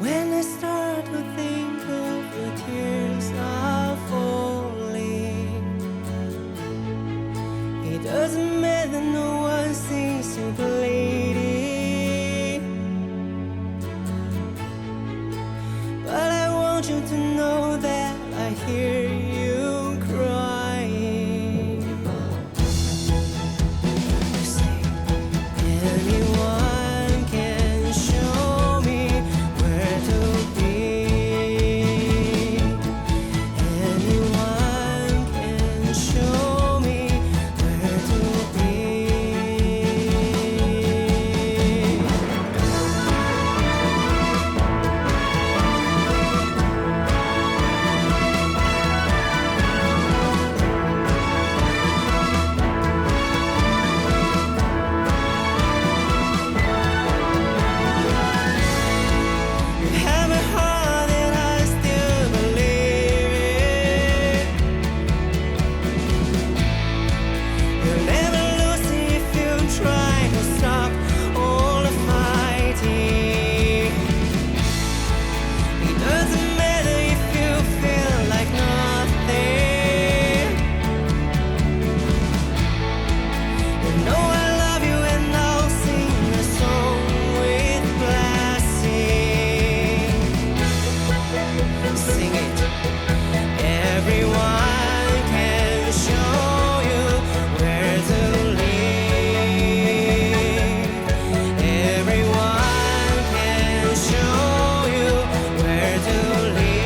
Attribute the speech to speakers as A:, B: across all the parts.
A: When I start to think of the tears are falling, it doesn't matter, no one seems to believe it. But I want you to know that I hear you crying. You say anyone can show me where to be. Anyone can show me where to be. You have a heart and I still believe it. You'll never lose if you try to stop all the fighting. It doesn't matter if you feel like nothing. You know I love you and I'll sing a song with blessing. Sing it. Everyone can show you where to live. Everyone can show you where to live.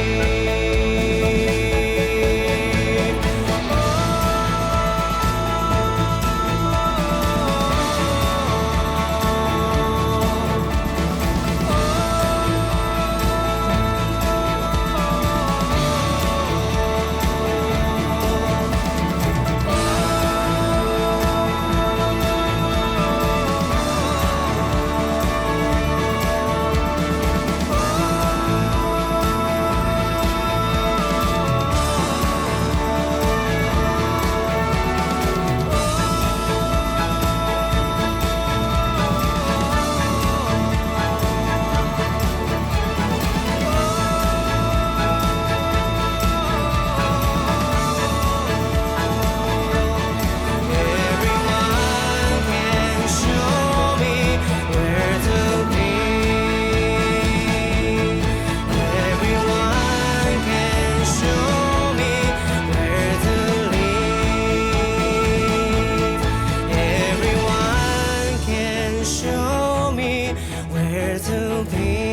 A: Everyone can show me where to be. Everyone can show me where to live. Everyone can show me where to be.